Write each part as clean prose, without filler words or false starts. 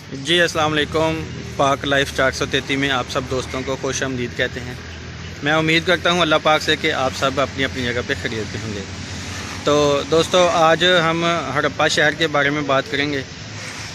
जी अस्सलाम वालेकुम। पाक लाइफ 433 में आप सब दोस्तों को खुश आमदीद कहते हैं। मैं उम्मीद करता हूं अल्लाह पाक से कि आप सब अपनी अपनी जगह पे खैरियत में होंगे। तो दोस्तों आज हम हड़प्पा शहर के बारे में बात करेंगे।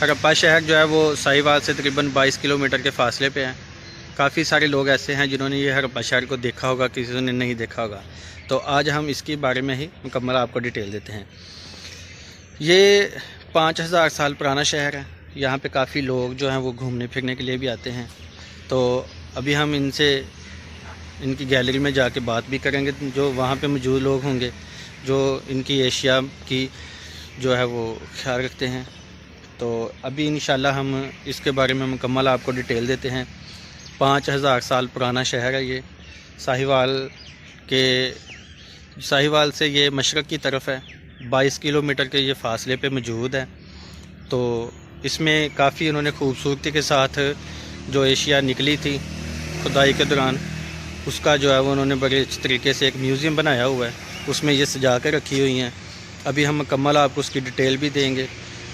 हड़प्पा शहर जो है वो साहिवाल से तकरीबन 22 किलोमीटर के फासले पे है। काफ़ी सारे लोग ऐसे हैं जिन्होंने ये हड़प्पा शहर को देखा होगा, किसी ने नहीं देखा होगा। तो आज हम इसके बारे में ही मुकम्मल आपको डिटेल देते हैं। ये 5000 साल पुराना शहर है। यहाँ पे काफ़ी लोग जो हैं वो घूमने फिरने के लिए भी आते हैं। तो अभी हम इनकी गैलरी में जाके बात भी करेंगे, जो वहाँ पे मौजूद लोग होंगे जो इनकी एशिया की जो है वो ख्याल रखते हैं। तो अभी इंशाल्लाह हम इसके बारे में मुकम्मल आपको डिटेल देते हैं। 5000 साल पुराना शहर है ये। साहिवाल से ये मशरक़ की तरफ है। 22 किलोमीटर के ये फासले पे मौजूद है। तो इसमें काफ़ी उन्होंने खूबसूरती के साथ जो एशिया निकली थी खुदाई के दौरान, उसका जो है वो उन्होंने बड़े अच्छे तरीके से एक म्यूज़ियम बनाया हुआ है। उसमें ये सजा कर रखी हुई हैं। अभी हम मुकम्मल आपको उसकी डिटेल भी देंगे।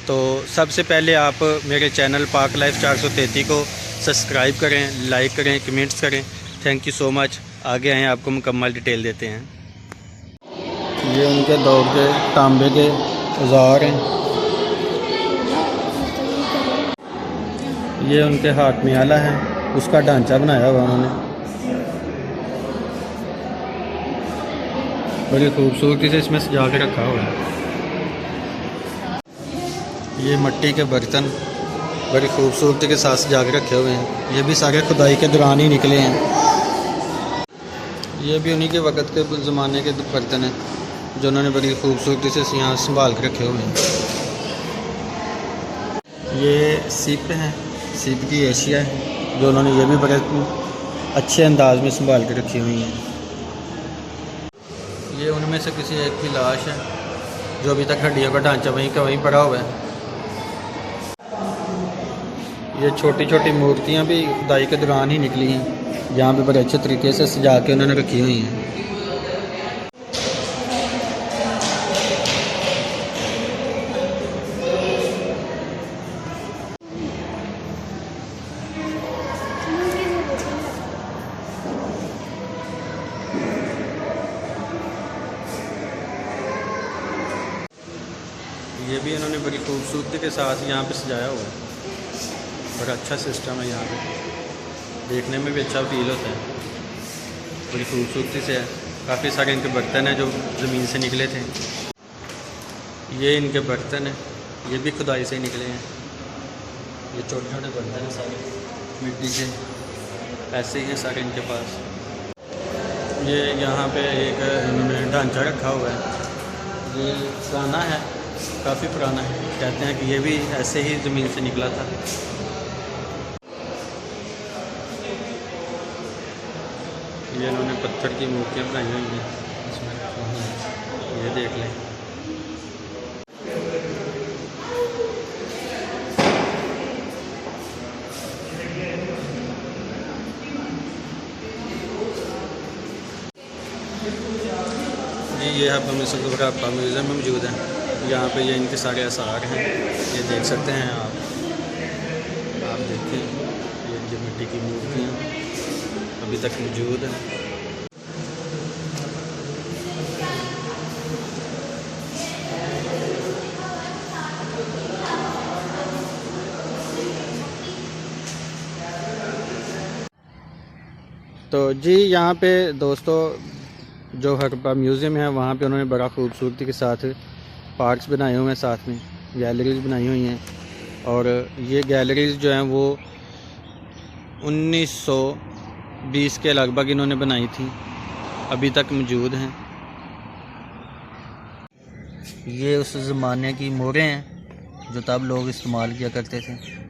तो सबसे पहले आप मेरे चैनल पाक लाइफ 433 को सब्सक्राइब करें, लाइक करें, कमेंट्स करें। Thank you so much. आगे आएँ, आपको मुकम्मल डिटेल देते हैं। ये उनके दौर के तांबे के औजार हैं। ये उनके हाथ में आला है, उसका ढांचा बनाया हुआ उन्होंने। बड़ी खूबसूरती से इसमें सजा के रखा हुआ है। ये मिट्टी के बर्तन बड़ी खूबसूरती के साथ सजा के रखे हुए हैं। ये भी सारे खुदाई के दौरान ही निकले हैं। ये भी उन्हीं के वक़्त के ज़माने के बर्तन हैं जो उन्होंने बड़ी खूबसूरती से यहाँ संभाल के रखे हुए हैं। ये सिप हैं, सिप की एशिया है जो उन्होंने ये भी बड़े अच्छे अंदाज में संभाल के रखी हुई हैं। ये उनमें से किसी एक की लाश है जो अभी तक हड्डियों का ढांचा वहीं का वहीं पड़ा हुआ है। ये छोटी छोटी मूर्तियाँ भी खुदाई के दौरान ही निकली हैं। यहाँ पे बड़े अच्छे तरीके से सजा के उन्होंने रखी हुई हैं। ये भी इन्होंने बड़ी खूबसूरती के साथ यहाँ पे सजाया हुआ है। बड़ा अच्छा सिस्टम है। यहाँ पे देखने में भी अच्छा फील होता है। बड़ी खूबसूरती से है। काफ़ी सारे इनके बर्तन हैं जो ज़मीन से निकले थे। ये इनके बर्तन हैं, ये भी खुदाई से ही निकले हैं। ये छोटे छोटे बर्तन हैं सारे मिट्टी के, ऐसे ही हैं सारे इनके पास। ये यहाँ पे एक इन्होंने ढांचा रखा हुआ है। ये पुराना है, काफ़ी पुराना है। कहते हैं कि ये भी ऐसे ही ज़मीन से निकला था। ये इन्होंने पत्थर की मूर्तियाँ बनाई हुई हैं इसमें, ये देख लें। ये हड़प्पा म्यूज़ियम में मौजूद है। यहाँ पे ये इनके सारे आसार हैं, ये देख सकते हैं आप देखें। ये इनकी मिट्टी की मूर्तियाँ अभी तक मौजूद हैं। तो जी यहाँ पे दोस्तों जो हड़प्पा म्यूज़ियम है वहाँ पे उन्होंने बड़ा खूबसूरती के साथ पार्क्स बनाए हुए हैं, साथ में गैलरीज बनाई हुई हैं। और ये गैलरीज जो हैं वो 1920 के लगभग इन्होंने बनाई थी, अभी तक मौजूद हैं। ये उस ज़माने की मोहरें हैं जो तब लोग इस्तेमाल किया करते थे।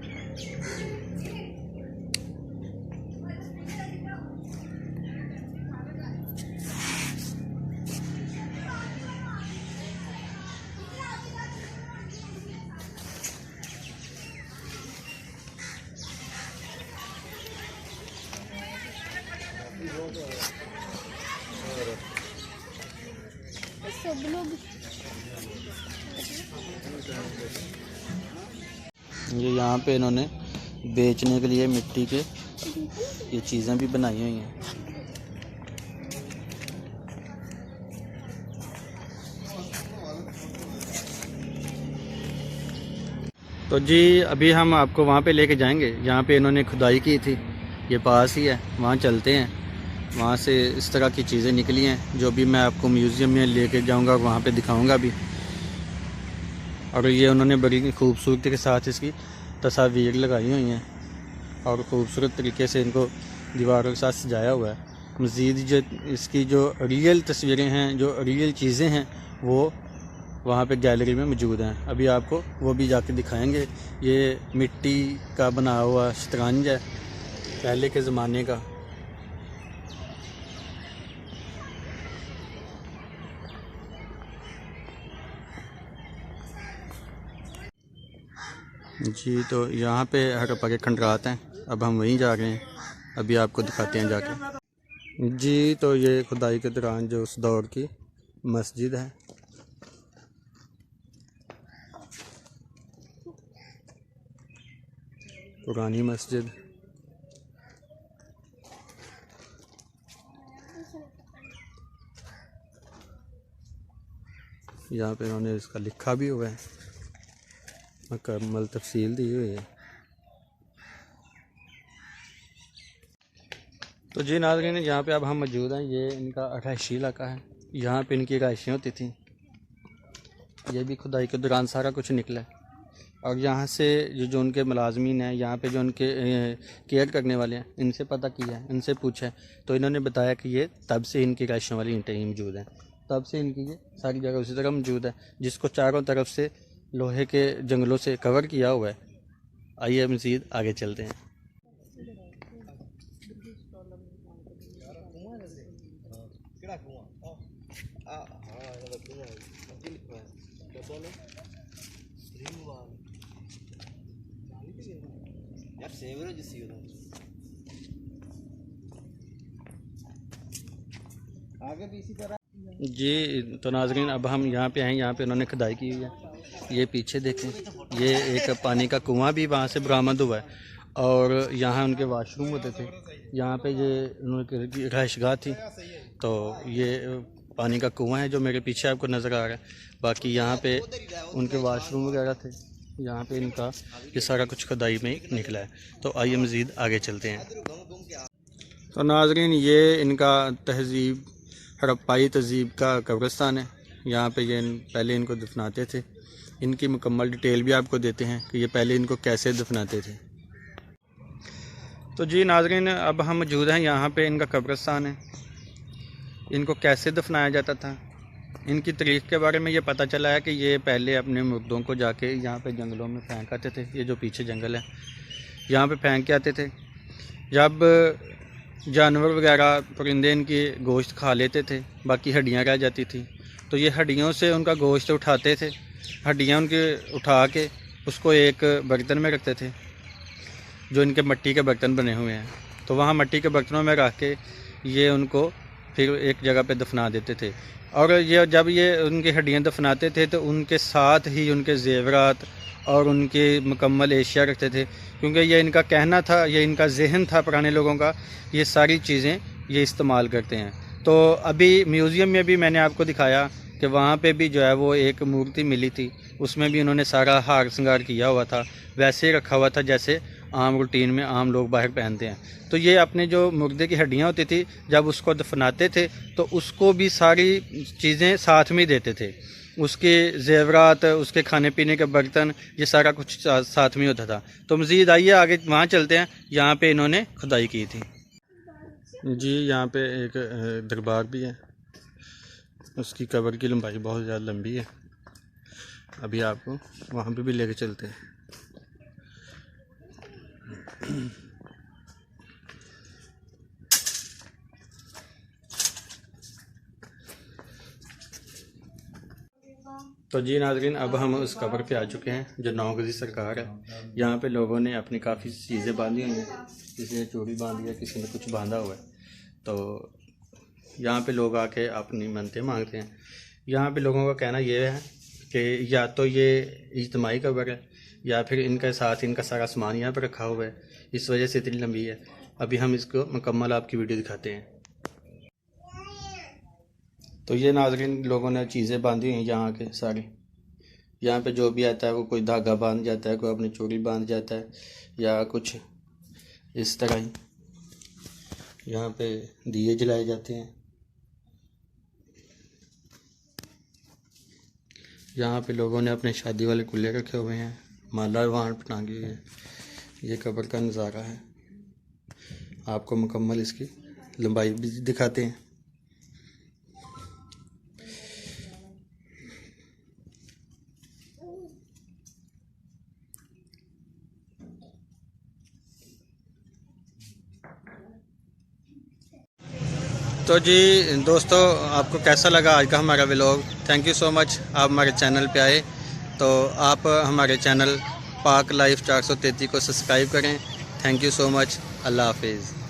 सब लोग ये यहाँ यहाँ पे इन्होंने बेचने के लिए मिट्टी के ये चीज़ें भी बनाई हुई हैं। तो जी अभी हम आपको वहाँ पे लेके जाएंगे जहाँ पे इन्होंने खुदाई की थी। ये पास ही है, वहाँ चलते हैं। वहाँ से इस तरह की चीज़ें निकली हैं जो भी मैं आपको म्यूज़ियम में लेके जाऊँगा, वहाँ पे दिखाऊँगा भी। और ये उन्होंने बड़ी खूबसूरती के साथ इसकी तस्वीर लगाई हुई हैं और ख़ूबसूरत तरीके से इनको दीवारों के साथ सजाया हुआ है। मज़ीद जो इसकी जो रियल तस्वीरें हैं, जो रियल चीज़ें हैं, वो वहाँ पे गैलरी में मौजूद हैं। अभी आपको वो भी जाके दिखाएंगे। ये मिट्टी का बना हुआ शतरंज है पहले के ज़माने का। जी तो यहाँ पे हड़प्पा के खंडरात हैं। अब हम वहीं जा रहे हैं, अभी आपको दिखाते हैं जाके। जी तो ये खुदाई के दौरान जो उस दौर की मस्जिद है। पुरानी मस्जिद। यहाँ पे इन्होंने इसका लिखा भी हुआ है, मुकम्मल तफसील दी हुई है। तो जी नाज़रीन, यहाँ पे अब हम मौजूद हैं। ये इनका रहायशी इलाका है, यहाँ पे इनकी रहायशें होती थी। ये भी खुदाई के दौरान सारा कुछ निकला है। और यहाँ से जो उनके मुलाजमीन हैं, यहाँ पे जो उनके केयर करने वाले हैं, इनसे पता किया है, इनसे पूछा है, तो इन्होंने बताया कि ये तब से इनकी रहायशों वाली ईंटें ही मौजूद हैं। तब से इनकी ये सारी जगह उसी तरह मौजूद है, जिसको चारों तरफ से लोहे के जंगलों से कवर किया हुआ है। आइए मज़ीद आगे चलते हैं। जी तो नाज़रीन, अब हम यहाँ पे हैं। यहाँ पे उन्होंने खुदाई की हुई है। ये पीछे देखें, ये एक पानी का कुआं भी वहाँ से बरामद हुआ है। और यहाँ उनके वाशरूम होते थे। यहाँ पे ये उनकी रहायशगाह थी। तो ये पानी का कुआं है जो मेरे पीछे आपको नज़र आ रहा है। बाकी यहाँ पे उनके वाशरूम वगैरह थे। यहाँ पे इनका ये सारा कुछ खुदाई में ही निकला है। तो आइए मज़ीद आगे चलते हैं। तो नाज़रीन, ये इनका तहज़ीब हड़प्पाई तहज़ीब का कब्रिस्तान है। यहाँ पे ये पहले इनको दफनाते थे। इनकी मुकम्मल डिटेल भी आपको देते हैं कि ये पहले इनको कैसे दफनाते थे। तो जी नाज़रीन, अब हम मौजूद हैं यहाँ पे। इनका कब्रिस्तान है। इनको कैसे दफनाया जाता था, इनकी तारीख़ के बारे में ये पता चला है कि ये पहले अपने मुर्दों को जाके यहाँ पे जंगलों में फेंक आते थे। ये जो पीछे जंगल है, यहाँ पे फेंक के आते थे। जब जानवर वगैरह परिंदे इनकी गोश्त खा लेते थे, बाकी हड्डियाँ रह जाती थी, तो ये हड्डियों से उनका गोश्त उठाते थे। हड्डियाँ उनके उठा के उसको एक बर्तन में रखते थे, जो इनके मिट्टी के बर्तन बने हुए हैं। तो वहाँ मिट्टी के बर्तनों में रख के ये उनको फिर एक जगह पे दफना देते थे। और ये जब ये उनकी हड्डियाँ दफनाते थे तो उनके साथ ही उनके ज़ेवरात और उनके मुकम्मल एशिया रखते थे, क्योंकि ये इनका कहना था, ये इनका जहन था पुराने लोगों का, ये सारी चीज़ें ये इस्तेमाल करते हैं। तो अभी म्यूज़ियम में भी मैंने आपको दिखाया कि वहाँ पे भी जो है वो एक मूर्ति मिली थी, उसमें भी उन्होंने सारा हार श्रृंगार किया हुआ था, वैसे ही रखा हुआ था जैसे आम रूटीन में आम लोग बाहर पहनते हैं। तो ये अपने जो मुर्दे की हड्डियाँ होती थी, जब उसको दफनाते थे तो उसको भी सारी चीज़ें साथ में देते थे। उसके ज़ेवरात, उसके खाने पीने के बर्तन, ये सारा कुछ साथ में होता था। तो मज़ीद आइए आगे वहाँ चलते हैं, यहाँ पे इन्होंने खुदाई की थी। जी यहाँ पे एक दरबार भी है, उसकी कब्र की लंबाई बहुत ज़्यादा लंबी है। अभी आपको वहाँ पे भी लेके चलते हैं। तो जी नाज़रीन, अब हम उस कब्र पे आ चुके हैं जो नौगज़ी सरकार है। यहाँ पे लोगों ने अपनी काफ़ी चीज़ें बांधी हुई हैं, किसी ने चूड़ी बांधी है, किसी ने कुछ बांधा हुआ है। तो यहाँ पे लोग आके अपनी मन्नतें मांगते हैं। यहाँ पे लोगों का कहना ये है कि या तो ये इज्तिमाई कब्र है, या फिर इनके साथ इनका सारा सामान यहाँ पर रखा हुआ है, इस वजह से इतनी लंबी है। अभी हम इसको मुकम्मल आपकी वीडियो दिखाते हैं। तो ये नाज़रीन लोगों ने चीज़ें बांधी हुई हैं यहाँ के सारी। यहाँ पे जो भी आता है वो कोई धागा बांध जाता है, कोई अपनी चूड़ी बांध जाता है, या कुछ इस तरह ही यहाँ पे दिए जलाए जाते हैं। यहाँ पे लोगों ने अपने शादी वाले कुल्ले रखे हुए हैं, माला वहाँ पर टांगी हुई है। ये कब्र का नज़ारा है, आपको मुकम्मल इसकी लंबाई भी दिखाते हैं। तो जी दोस्तों, आपको कैसा लगा आज का हमारा vlog? Thank you so much, आप हमारे चैनल पे आए। तो आप हमारे चैनल पाक लाइफ 433 को सब्सक्राइब करें। Thank you so much. अल्लाह हाफिज़।